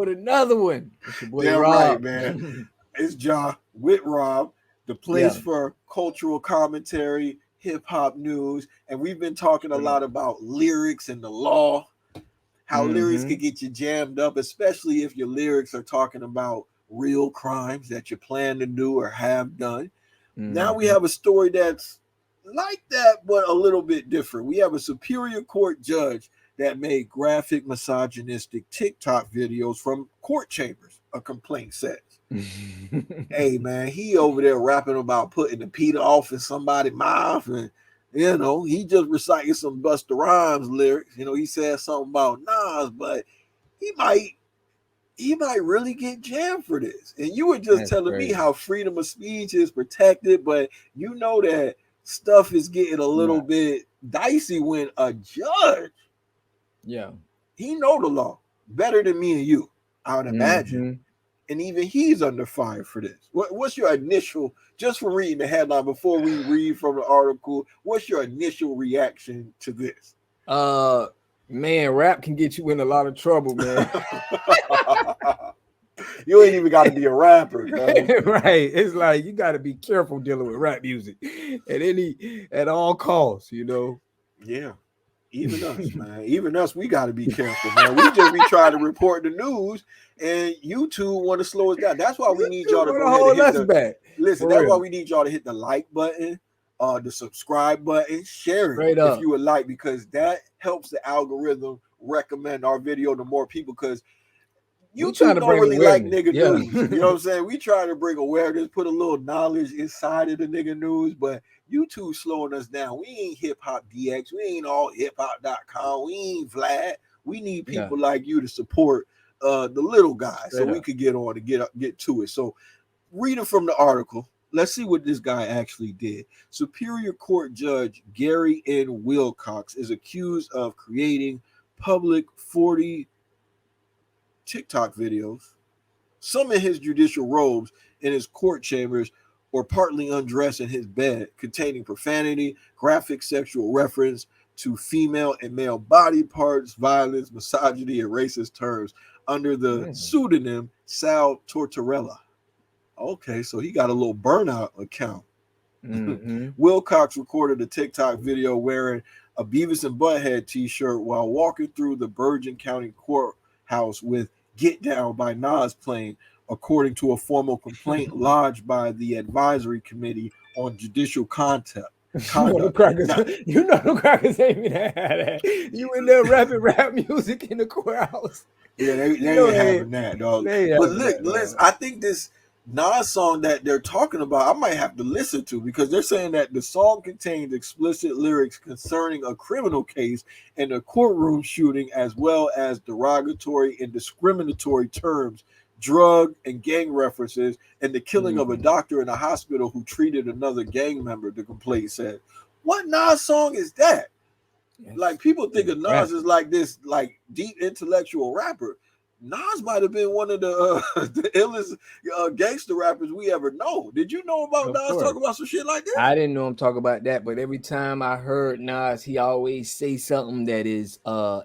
with another one. It's your boy Damn right, Rob. man. It's Ja with Rob, the place Yeah. for cultural commentary, hip hop news, and we've been talking a lot about lyrics and the law, how lyrics Mm-hmm. could get you jammed up, especially if your lyrics are talking about real crimes that you plan to do or have done. Now we Mm-hmm. have a story that's like that, but a little bit different. We have a Superior Court judge that made graphic misogynistic TikTok videos from court chambers, a complaint says. Hey man, he over there rapping about putting the Peter off in somebody's mouth, and he just reciting some Busta Rhymes lyrics. He said something about Nas, but he might he might really get jammed for this. And you were just That's telling me crazy. how freedom of speech is protected, but you know that stuff is getting a little Right. bit dicey when a judge, Yeah. he know the law better than me and you, I would imagine. Mm-hmm. And even he's under fire for this. What's your initial, just from reading the headline before we read from the article, what's your initial reaction to this? Man, rap can get you in a lot of trouble, man. You ain't even got to be a rapper, cuz. Right. It's like you got to be careful dealing with rap music at all costs. Yeah. Even us, man. Even us, we got to be careful, man. We just be trying to report the news, and YouTube want to slow us down. That's why we You need two y'all to want go to ahead and hold hit us the back. listen. For That's why real. we need y'all to hit the like button, the subscribe button, share it Straight if up. you would like, because that helps the algorithm recommend our video to more people. Because We trying YouTube to don't bring really like awareness. nigga Yeah. news. You know what I'm saying? We try to bring awareness, put a little knowledge inside of the nigga news, but YouTube slowing us down. We ain't hip hop DX. We ain't all hip hop.com. We ain't Vlad. We need Yeah. people like you to support the little guy so Straight we up. could get on and get to it. So reading from the article, let's see what this guy actually did. Superior Court Judge Gary N. Wilcox is accused of creating public 40 TikTok videos, some in his judicial robes in his court chambers, or partly undressed in his bed, containing profanity, graphic sexual reference to female and male body parts, violence, misogyny, and racist terms under the Mm. pseudonym Sal Tortorella. Okay, so he got a little burnout account. Mm-hmm. Wilcox recorded a TikTok video wearing a Beavis and Butthead t-shirt while walking through the Bergen County courthouse with Get Down by Nas playing, according to a formal complaint lodged by the Advisory Committee on Judicial Conduct. The crackers, Now, the crackers ain't even had that. You in there rapping rap music in the courthouse. yeah, they You ain't know they having that, dog. they ain't But having look, that, listen, dog. I think this Nas song that they're talking about, I might have to listen to, because they're saying that the song contains explicit lyrics concerning a criminal case and a courtroom shooting, as well as derogatory and discriminatory terms, drug and gang references, and the killing of a Mm. doctor in a hospital who treated another gang member, the complaint said. What Nas song is that? Like, people think It's of Nas as graphic. like this like deep intellectual rapper. Nas might have been one of the the illest gangster rappers we ever know. Did you know about Of Nas course. talking about some shit like this? I didn't know him talk about that, but every time I heard Nas, he always say something that is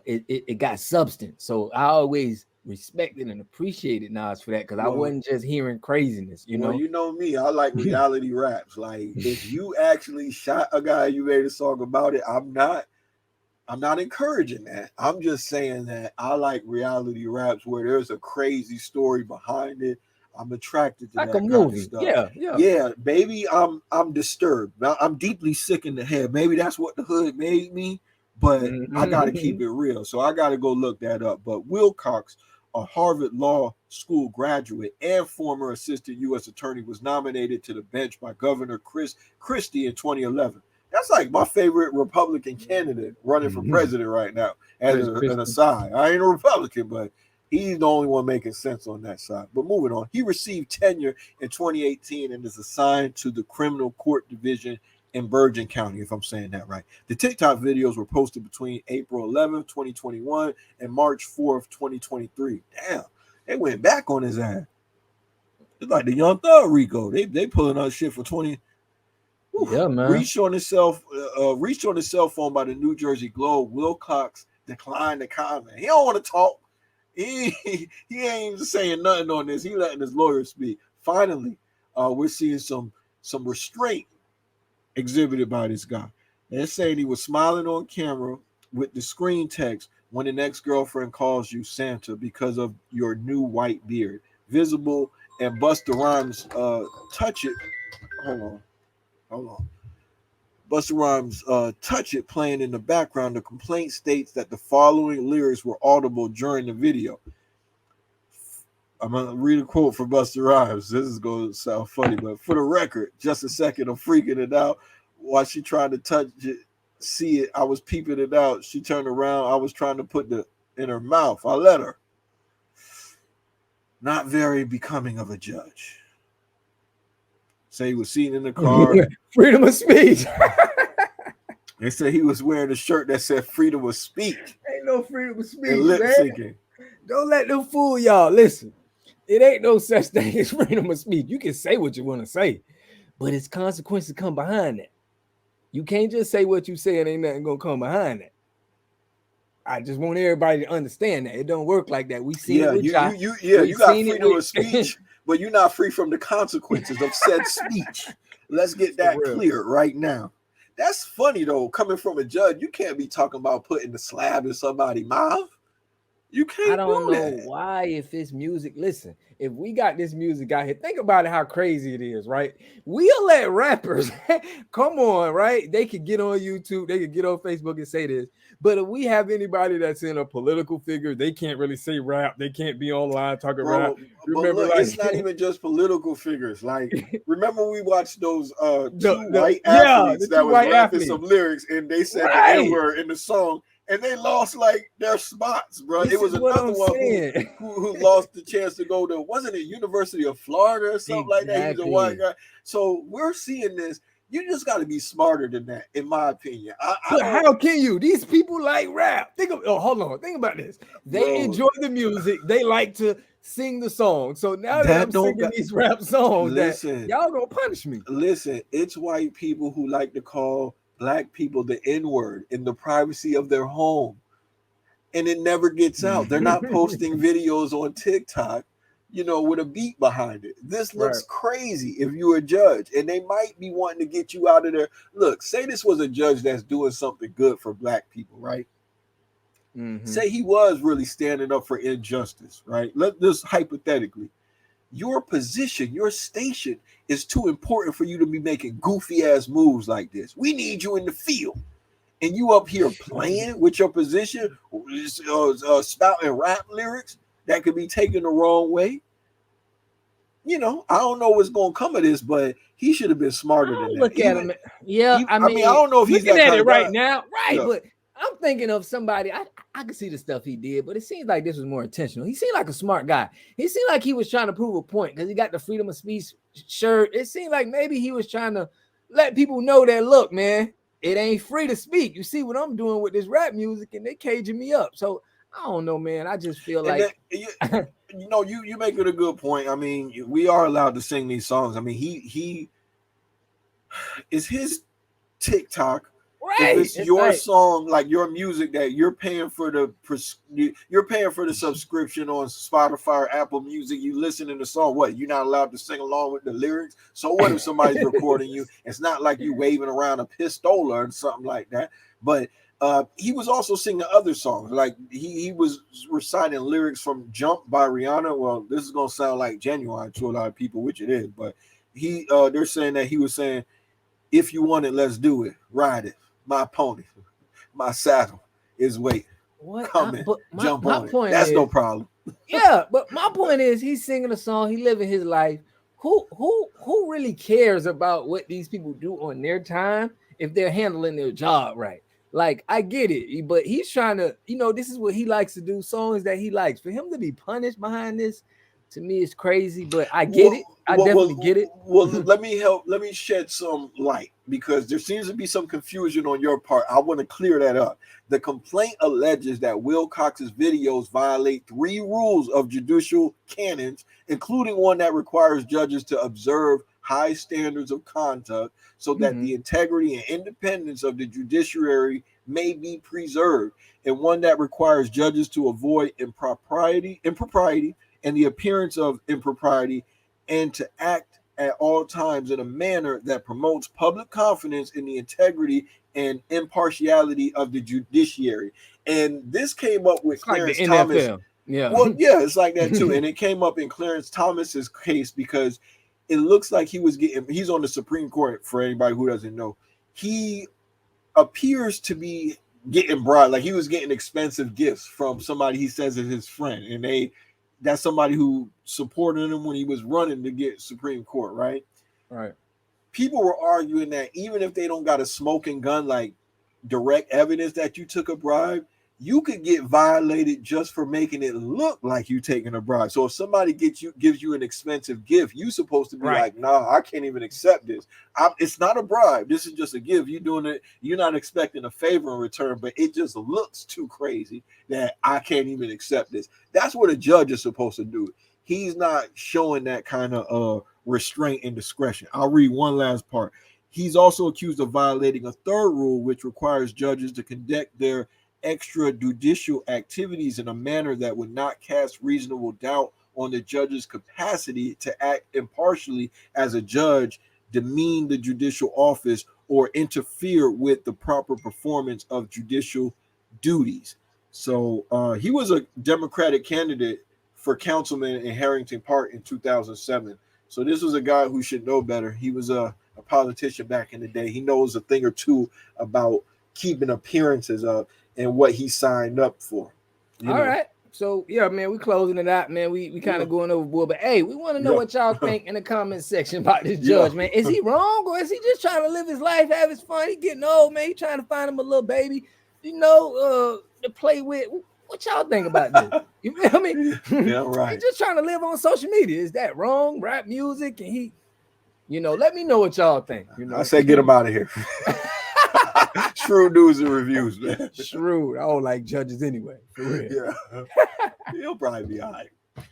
it got substance. So I always respected and appreciated Nas for that, because I Well, wasn't just hearing craziness, you well, know. you know me. I like reality raps. Like, if you actually shot a guy, you made a song about it. I'm not encouraging that. I'm just saying that I like reality raps where there's a crazy story behind it. I'm attracted to Like a that kind of movie. stuff. Yeah, yeah. Yeah, baby, I'm disturbed. I'm deeply sick in the head. Maybe that's what the hood made me, but I got to keep Mhm. it real. So I got to go look that up. But Wilcox, a Harvard Law School graduate and former assistant U.S. attorney, was nominated to the bench by Governor Chris Christie in 2011. That's like my favorite Republican candidate running for president right now. As Chris an Christie. aside, I ain't a Republican, but he's the only one making sense on that side. But moving on, he received tenure in 2018 and is assigned to the Criminal Court Division in Bergen County, if I'm saying that right. The TikTok videos were posted between April 11th, 2021 and March 4th, 2023. Damn, they went back on his ass. It's like the Young Thug Rico. They pulling out shit for 20. Yeah, man. Reached on his cell phone by the New Jersey Globe. Wilcox declined to comment. He don't want to talk. He ain't even saying nothing on this. He letting his lawyer speak. Finally, we're seeing some restraint exhibited by this guy. They're saying he was smiling on camera with the screen text when an ex-girlfriend calls you Santa because of your new white beard. Visible and Busta Rhymes touch it. Hold on. Hold on. Busta Rhymes touch it playing in the background. The complaint states that the following lyrics were audible during the video. I'm going to read a quote from Busta Rhymes. This is going to sound funny, but for the record, just a second, I'm freaking it out. While she tried to touch it, see it, I was peeping it out. She turned around. I was trying to put the in her mouth. I let her. Not very becoming of a judge. Say he was seen in the car. Freedom of speech. They said he was wearing a shirt that said freedom of speech. Ain't no freedom of speech, And lip syncing. Don't let them fool y'all. Listen, it ain't no such thing as freedom of speech. You can say what you want to say, but it's consequences come behind that. You can't just say what you say and ain't nothing gonna come behind that. I just want everybody to understand that it don't work like that. We see it with you got freedom of speech, but you're not free from the consequences of said speech. Let's get that clear right now. That's funny though, coming from a judge. You can't be talking about putting the slab in somebody's mouth. You can't. I don't know why. If it's music, listen. If we got this music out here, think about it. How crazy it is, right? We'll let rappers come on, right? They could get on YouTube, they could get on Facebook and say this. But if we have anybody that's in a political figure, they can't really say rap. They can't be online talking rap. Remember, look, it's not even just political figures. Like, remember we watched those two white athletes that was rapping some lyrics, and they said the N-word in the song. And they lost like their spots, bro. It was another one who lost the chance to go to, wasn't it University of Florida or something like that? He's a white guy. So we're seeing this. You just got to be smarter than that, in my opinion. But how can you? These people like rap. Hold on. Think about this. They enjoy the music. They like to sing the song. So now that I'm singing these rap songs, listen, y'all gonna punish me. Listen, it's white people who like to call Black people the N-word in the privacy of their home, and it never gets out. They're not posting videos on TikTok, with a beat behind it. This looks crazy if you're a judge, and they might be wanting to get you out of there. Look, say this was a judge that's doing something good for Black people, right? Mm-hmm. Say he was really standing up for injustice, right? Let this hypothetically. Your position, your station is too important for you to be making goofy ass moves like this. We need you in the field, and you up here playing with your position, spouting rap lyrics that could be taken the wrong way. I don't know what's going to come of this, but he should have been smarter than that. Look at him. Yeah, I mean, I don't know if he's looking at it right now, right? Yeah. But I'm thinking of somebody. I can see the stuff he did, but it seems like this was more intentional. He seemed like a smart guy. He seemed like he was trying to prove a point because he got the freedom of speech shirt. It seemed like maybe he was trying to let people know that, look, man, it ain't free to speak. You see what I'm doing with this rap music, and they caging me up. So I don't know, man. I just feel like you make it a good point. I mean, we are allowed to sing these songs. I mean, he is his TikTok. Right. If it's your song, like your music that you're paying for the subscription on Spotify or Apple Music, you listen to the song. What, you're not allowed to sing along with the lyrics? So what if somebody's recording you? It's not like you waving around a pistola or something like that. But he was also singing other songs. Like he was reciting lyrics from "Jump" by Rihanna. Well, this is gonna sound like genuine to a lot of people, which it is. But they're saying that he was saying, "If you want it, let's do it. Ride it. My pony, my saddle is waiting. Come in, jump on it. That's no problem." Yeah, but my point is, he's singing a song. He living his life. Who really cares about what these people do on their time if they're handling their job right? Like, I get it, but he's trying to, this is what he likes to do. Songs that he likes. For him to be punished behind this, to me, it's crazy. But I get it. I definitely get it. Well, let me shed some light, because there seems to be some confusion on your part. I want to clear that up. The complaint alleges that Wilcox's videos violate 3 rules of judicial canons, including one that requires judges to observe high standards of conduct so that the integrity and independence of the judiciary may be preserved, and one that requires judges to avoid impropriety, and the appearance of impropriety, and to act at all times in a manner that promotes public confidence in the integrity and impartiality of the judiciary. And this came up with It's like the Clarence Thomas. NFL. Yeah. Well, yeah, it's like that too. And it came up in Clarence Thomas's case because it looks like he's on the Supreme Court, for anybody who doesn't know. He appears to be getting bribed, like he was getting expensive gifts from somebody he says is his friend, and that's somebody who supported him when he was running to get Supreme Court, right? Right. People were arguing that even if they don't got a smoking gun, like direct evidence that you took a bribe, you could get violated just for making it look like you taking a bribe. So if somebody gives you an expensive gift, you supposed to be like, nah, I can't even accept this. It's not a bribe. This is just a gift. You doing it. You're not expecting a favor in return, but it just looks too crazy that I can't even accept this. That's what a judge is supposed to do. He's not showing that kind of restraint and discretion. I'll read one last part. He's also accused of violating a third rule, which requires judges to conduct their extrajudicial activities in a manner that would not cast reasonable doubt on the judge's capacity to act impartially as a judge, demean the judicial office, or interfere with the proper performance of judicial duties. So he was a Democratic candidate for councilman in Harrington Park in 2007. So this was a guy who should know better. He was a politician back in the day. He knows a thing or two about keeping appearances up and what he signed up for. All right. So yeah, man, we closing it out, man. We kind of going overboard, but hey, we want to know what y'all think in the comment section about this judge, man. Is he wrong, or is he just trying to live his life, have his fun? He getting old, man. He trying to find him a little baby, to play with. What y'all think about this? You feel me? Yeah, right. He's just trying to live on social media. Is that wrong? Rap music, and he, let me know what y'all think. I say get him out of here. Shrewd news and reviews, man. Shrewd. I don't like judges anyway. For real. Yeah. He'll probably be all right.